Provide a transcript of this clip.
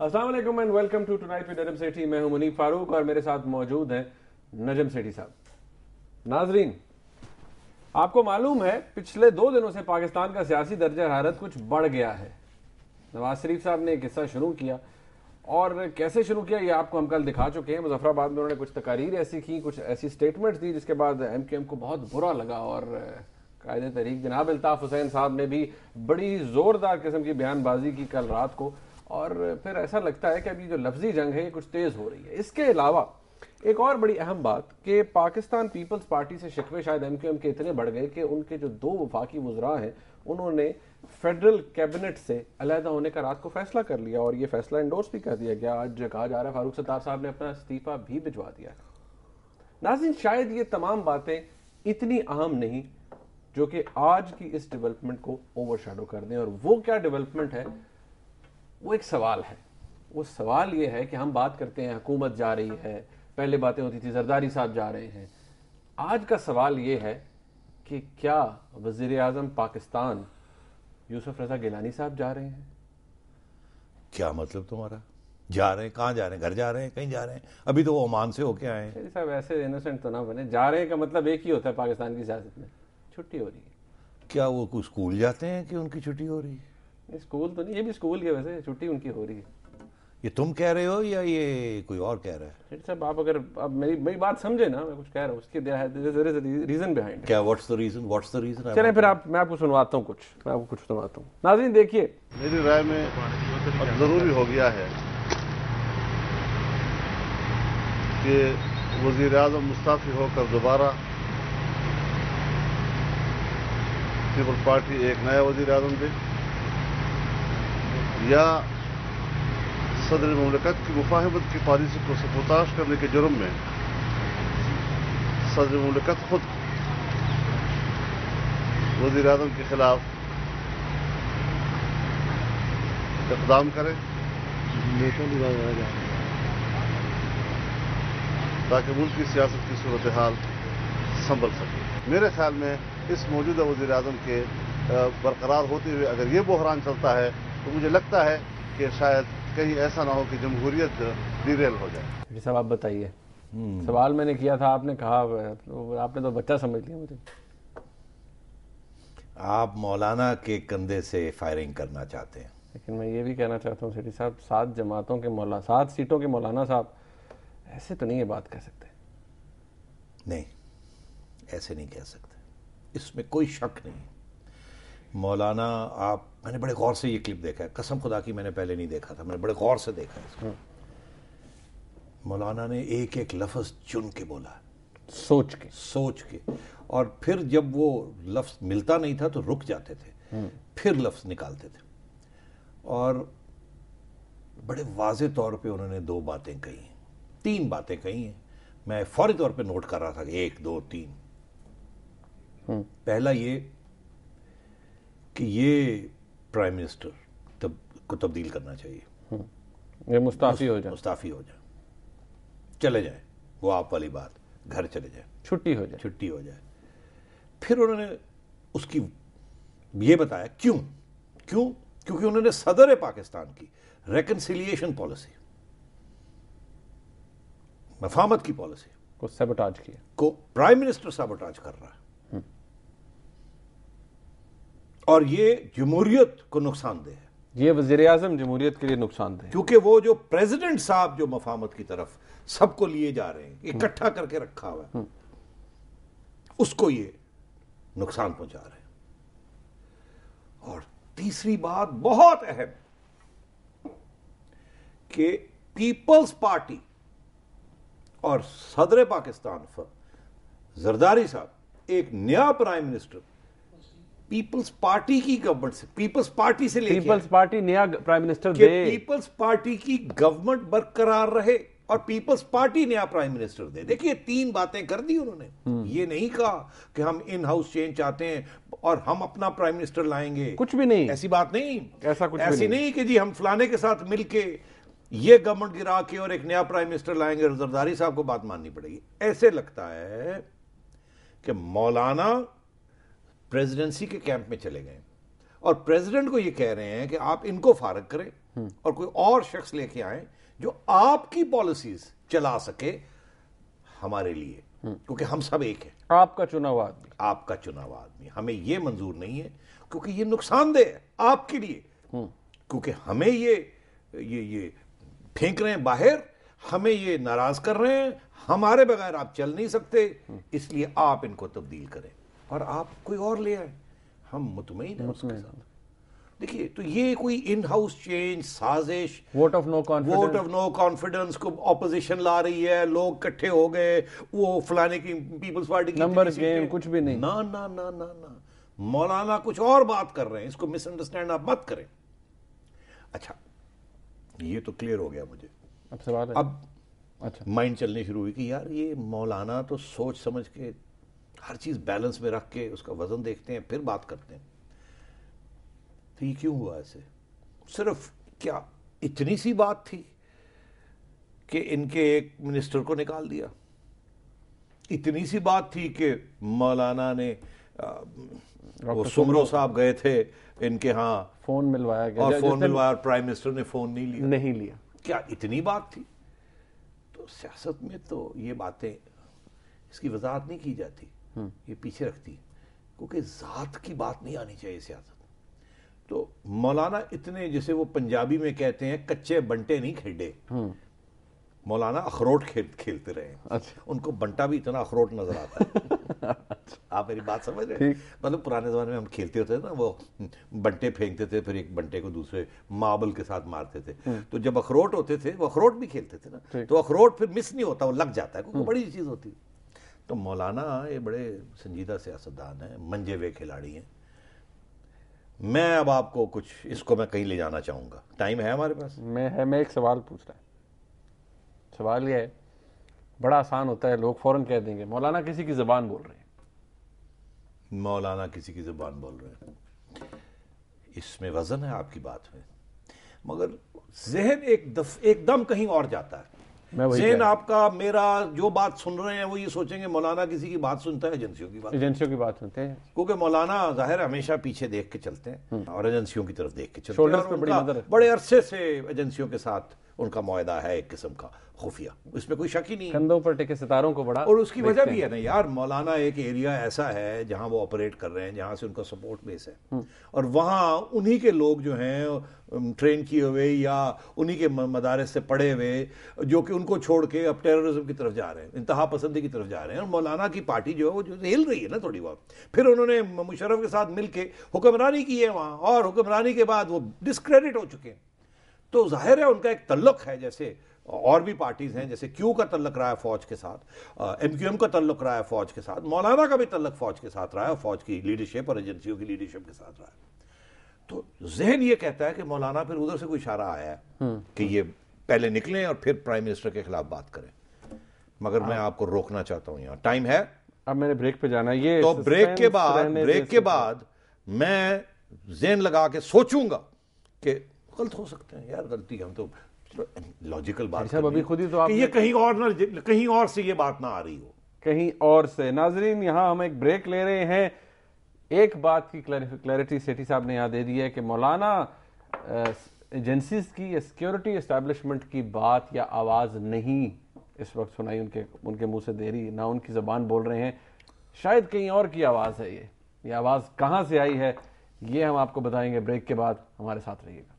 السلام علیکم and welcome to tonight with Najam Sethi. میں ہوں منیب فاروق اور میرے ساتھ موجود ہیں نجم سیٹھی صاحب. ناظرین, آپ کو معلوم ہے پچھلے 2 دنوں سے پاکستان کا سیاسی درجہ حرارت کچھ بڑھ گیا ہے. نواز شریف صاحب نے ایک قصہ شروع کیا, اور کیسے شروع کیا یہ آپ کو ہم کل دکھا چکے ہیں. مظفر آباد میں انہوں نے کچھ تقاریر ایسی کی, کچھ ایسی سٹیٹمنٹس دی جس کے بعد ایم کیو ایم کو بہت برا لگا, اور قائد تحریک جناب الطاف حسین صاحب نے بھی بڑی زوردار قسم کی بیان بازی کی کل رات کو. اور پھر ایسا لگتا ہے کہ ابھی جو لفظی جنگ ہے یہ کچھ تیز ہو رہی ہے. اس کے علاوہ ایک اور بڑی اہم بات کہ پاکستان پیپلز پارٹی سے شکوے شاید ایم کیو ایم کے اتنے بڑھ گئے کہ ان کے جو 2 وفاقی وزراء ہیں انہوں نے فیڈرل کیبنٹ سے علیحدہ ہونے کا رات کو فیصلہ کر لیا, اور یہ فیصلہ انڈورس بھی کر دیا گیا. آج کہا جا رہا ہے فاروق ستار صاحب نے اپنا استعفیٰ بھی بھجوا دیا ہے. ناظرین, شاید یہ تمام باتیں اتنی اہم نہیں جو کہ آج کی اس ڈیولپمنٹ کو اوور شیڈو کر دیں. اور وہ کیا ڈیولپمنٹ ہے, وہ ایک سوال ہے. وہ سوال یہ ہے کہ ہم بات کرتے ہیں حکومت جا رہی ہے, پہلے باتیں ہوتی تھی زرداری صاحب جا رہے ہیں. آج کا سوال یہ ہے کہ کیا وزیر اعظم پاکستان یوسف رضا گیلانی صاحب جا رہے ہیں؟ کیا مطلب تمہارا؟ جا رہے ہیں کہاں جا رہے ہیں؟ گھر جا رہے ہیں, کہیں جا رہے ہیں؟ ابھی تو وہ عمان سے ہو کے آئے ہیں. صاحب ایسے انوسنٹ تو نہ بنے. جا رہے ہیں کا مطلب ایک ہی ہوتا ہے پاکستان کی سیاست میں, چھٹی ہو رہی ہے. کیا وہ کوئی اسکول جاتے ہیں کہ ان کی چھٹی ہو رہی ہے؟ اسکول تو نہیں, یہ بھی اسکول کے ویسے چھٹی ان کی ہو رہی ہے. یہ تم کہہ رہے ہو یا یہ کوئی اور کہہ رہا ہے؟ صاحب آپ اگر اب میری بات سمجھے نا, میں کچھ کہہ رہا ہوں, اس کے ریزن بیہائنڈ. کیا واٹس دا ریزن؟ چلیں پھر میں آپ کو سنواتا ہوں کچھ سنواتا ہوں. ناظرین دیکھیے, میری رائے میں اب ضروری ہو گیا ہے کہ وزیر اعظم مستعفی ہو کر دوبارہ پیپلز پارٹی ایک نیا وزیر اعظم دے, یا صدر مملکت کی مفاہمت کی پالیسی کو سبوتاش کرنے کے جرم میں صدر مملکت خود وزیر اعظم کے خلاف اقدام کرے تاکہ ملک کی سیاست کی صورتحال سنبھل سکے. میرے خیال میں اس موجودہ وزیر اعظم کے برقرار ہوتے ہوئے اگر یہ بحران چلتا ہے تو مجھے لگتا ہے کہ شاید کہیں ایسا نہ ہو کہ جمہوریت ڈیریل ہو جائے. جی صاحب آپ بتائیے. سوال میں نے کیا تھا, آپ نے کہا, آپ نے تو بچہ سمجھ لیا مجھے. آپ مولانا کے کندھے سے فائرنگ کرنا چاہتے ہیں. لیکن میں یہ بھی کہنا چاہتا ہوں سیٹھی صاحب, 7 سیٹوں کے مولانا صاحب ایسے تو نہیں یہ بات کہہ سکتے. نہیں, ایسے نہیں کہہ سکتے, اس میں کوئی شک نہیں. مولانا میں نے بڑے غور سے یہ کلپ دیکھا ہے, قسم خدا کی میں نے پہلے نہیں دیکھا تھا, میں نے بڑے غور سے دیکھا ہے. مولانا نے ایک ایک لفظ چن کے بولا, سوچ کے, اور پھر جب وہ لفظ ملتا نہیں تھا تو رک جاتے تھے, پھر لفظ نکالتے تھے, اور بڑے واضح طور پہ انہوں نے 2 باتیں کہی, 3 باتیں کہی ہیں. میں فوری طور پہ نوٹ کر رہا تھا کہ 1 2 3. پہلا یہ کہ یہ پرائم منسٹر کو تبدیل کرنا چاہیے, یہ مستعفی ہو جائے, چلے جائیں, وہ آپ والی بات, گھر چلے جائیں, چھٹی ہو جائے. پھر انہوں نے اس کی یہ بتایا کیونکہ انہوں نے صدر پاکستان کی ریکنسیلیشن پالیسی, مفاہمت کی پالیسی کو سیبوٹاج کیا, کو پرائم منسٹر سیبوٹاج کر رہا ہے, اور یہ جمہوریت کو نقصان دہ ہے. یہ وزیر اعظم جمہوریت کے لیے نقصان دہ, کیونکہ وہ جو پریزیڈنٹ صاحب جو مفاہمت کی طرف سب کو لیے جا رہے ہیں, اکٹھا کر کے رکھا ہوا ہے, اس کو یہ نقصان پہنچا رہے ہیں. اور تیسری بات بہت اہم کہ پیپلز پارٹی اور صدر پاکستان زرداری صاحب ایک نیا پرائم منسٹر پیپلز پارٹی کی گورنمنٹ سے, پیپلز پارٹی سے لے کے پیپلز پارٹی نیا پرائم منسٹر دے, پیپلز پارٹی کی گورنمنٹ برقرار رہے اور پیپلز پارٹی نیا پرائم منسٹر دے. دیکھیے 3 باتیں کر دی انہوں نے. یہ نہیں کہا کہ ہم ان ہاؤس چینج چاہتے ہیں اور ہم اپنا پرائم منسٹر لائیں گے, کچھ بھی نہیں, ایسی بات نہیں. ایسی نہیں کہ جی ہم فلانے کے ساتھ مل کے یہ گورنمنٹ گرا کے اور ایک نیا پرائم منسٹر لائیں گے, زرداری صاحب کو بات ماننی پڑے گی. ایسے لگتا ہے کہ مولانا پریزیڈنسی کے کیمپ میں چلے گئے اور پریزیڈنٹ کو یہ کہہ رہے ہیں کہ آپ ان کو فارغ کریں اور کوئی اور شخص لے کے آئیں جو آپ کی پالیسیز چلا سکے ہمارے لیے، کیونکہ ہم سب ایک ہیں، آپ کا چنا ہوا آدمی، آپ کا چنا ہوا آدمی، ہمیں یہ منظور نہیں ہے کیونکہ یہ نقصان دہ ہے آپ کے لیے، کیونکہ ہمیں یہ پھینک رہے ہیں باہر، ہمیں یہ ناراض کر رہے ہیں، ہمارے بغیر آپ چل نہیں سکتے، اس لیے آپ ان کو تبدیل کریں اور آپ کوئی اور لے آئیں، ہم مطمئن ہیں اس کے ساتھ۔ دیکھیے تو یہ کوئی ان ہاؤس چینج، سازش، ووٹ آف نو کانفیڈنس کو اپوزیشن لا رہی ہے، لوگ اکٹھے ہو گئے، وہ فلانے کی پیپلز پارٹی کی نمبر گیم کچھ بھی نہیں، نہ مولانا کچھ اور بات کر رہے ہیں، اس کو مس انڈرسٹینڈ آپ مت کریں۔ اچھا یہ تو کلیئر ہو گیا مجھے، اب سوال ہے، اب اچھا مائنڈ چلنے شروع ہوئی کہ یار یہ مولانا تو سوچ سمجھ کے ہر چیز بیلنس میں رکھ کے اس کا وزن دیکھتے ہیں پھر بات کرتے ہیں، تو یہ کیوں ہوا ایسے؟ صرف کیا اتنی سی بات تھی کہ ان کے ایک منسٹر کو نکال دیا؟ اتنی سی بات تھی کہ مولانا نے وہ سمرو صاحب گئے تھے ان کے ہاں، فون ملوایا گیا اور فون ملوایا اور پرائم منسٹر نے فون نہیں لیا، کیا اتنی بات تھی؟ تو سیاست میں تو یہ باتیں، اس کی وضاحت نہیں کی جاتی، یہ پیچھے رکھتی، کیونکہ ذات کی بات نہیں آنی چاہیے سیاست۔ تو مولانا اتنے، جسے وہ پنجابی میں کہتے ہیں کچے بنٹے نہیں کھیلے، مولانا اخروٹ کھیلتے رہے ہیں، ان کو بنٹا بھی اتنا اخروٹ نظر آتا ہے، آپ میری بات سمجھ رہے ہیں؟ مطلب پرانے زمانے میں ہم کھیلتے ہوتے تھے نا، وہ بنٹے پھینکتے تھے، پھر ایک بنٹے کو دوسرے ماربل کے ساتھ مارتے تھے، تو جب اخروٹ ہوتے تھے وہ اخروٹ بھی کھیلتے تھے نا، تو اخروٹ پھر مس نہیں ہوتا، وہ لگ جاتا ہے کیونکہ بڑی چیز ہوتی ہے۔ تو مولانا یہ بڑے سنجیدہ سیاستدان ہیں، منجے ہوئے کھلاڑی ہیں۔ میں اب آپ کو کچھ اس کو میں کہیں لے جانا چاہوں گا، ٹائم ہے ہمارے پاس؟ میں ایک سوال پوچھ رہا ہوں، سوال یہ ہے، بڑا آسان ہوتا ہے، لوگ فوراً کہہ دیں گے مولانا کسی کی زبان بول رہے ہیں، مولانا کسی کی زبان بول رہے ہیں، اس میں وزن ہے آپ کی بات میں، مگر ذہن ایک دم کہیں اور جاتا ہے۔ ذہن آپ کا، میرا جو بات سن رہے ہیں وہ یہ سوچیں گے مولانا کسی کی بات سنتا ہے، ایجنسیوں کی بات سنتے ہیں، کیونکہ مولانا ظاہر ہمیشہ پیچھے دیکھ کے چلتے ہیں اور ایجنسیوں کی طرف دیکھ کے چلتے ہیں، اور ان کا بڑے عرصے سے ایجنسیوں کے ساتھ ان کا معاہدہ ہے ایک قسم کا خفیہ، اس میں کوئی شک ہی نہیں، کندھوں پر ٹکے ستاروں کو بڑا، اور اس کی وجہ بھی ہے نا یار، مولانا ایک ایریا ایسا ہے جہاں وہ آپریٹ کر رہے ہیں، جہاں سے ان کا سپورٹ بیس ہے، اور وہاں انہی کے لوگ جو ہیں ٹرین کیے ہوئے یا انہی کے مدارس سے پڑھے ہوئے، جو کہ ان کو چھوڑ کے اب ٹیررزم کی طرف جا رہے ہیں، انتہا پسندی کی طرف جا رہے ہیں، اور مولانا کی پارٹی جو ہے وہ جو ہل رہی ہے نا تھوڑی بہت، پھر انہوں نے مشرف کے ساتھ مل کے حکمرانی کی ہے وہاں، اور حکمرانی کے بعد وہ ڈسکریڈٹ ہو چکے ہیں، تو ظاہر ہے ان کا ایک تعلق ہے، جیسے اور بھی پارٹیز ہیں، جیسے کیو کا تعلق رہا ہے فوج کے ساتھ، ایم کیو ایم کا تعلق رہا ہے فوج کے ساتھ، مولانا کا بھی تعلق فوج کے ساتھ رہا ہے، فوج کی لیڈرشپ اور ایجنسیوں کی لیڈرشپ کے ساتھ رہا ہے۔ تو ذہن یہ کہتا ہے کہ مولانا پھر ادھر سے کوئی اشارہ آیا ہے کہ یہ پہلے نکلیں اور پھر پرائم منسٹر کے خلاف بات کریں، مگر میں آپ کو روکنا چاہتا ہوں، یہاں ٹائم ہے، اب میں نے بریک پہ جانا ہے، یہ تو بریک کے بعد میں ذہن لگا کے سوچوں گا کہ غلط ہو سکتے ہیں یار، غلطی ہم تو لاجیکل بات ابھی خود ہی تو آپ یہ کہیں اور سے یہ بات نہ آ رہی ہو، کہیں اور سے۔ ناظرین یہاں ہم ایک بریک لے رہے ہیں، ایک بات کی کلیئرٹی سیٹھی صاحب نے یہاں دے دی ہے کہ مولانا ایجنسیز کی یا سیکیورٹی اسٹیبلشمنٹ کی بات یا آواز نہیں اس وقت سنائی ان کے منہ سے دے رہی، نہ ان کی زبان بول رہے ہیں، شاید کہیں اور کی آواز ہے، یہ آواز کہاں سے آئی ہے یہ ہم آپ کو بتائیں گے بریک کے بعد، ہمارے ساتھ رہیے گا۔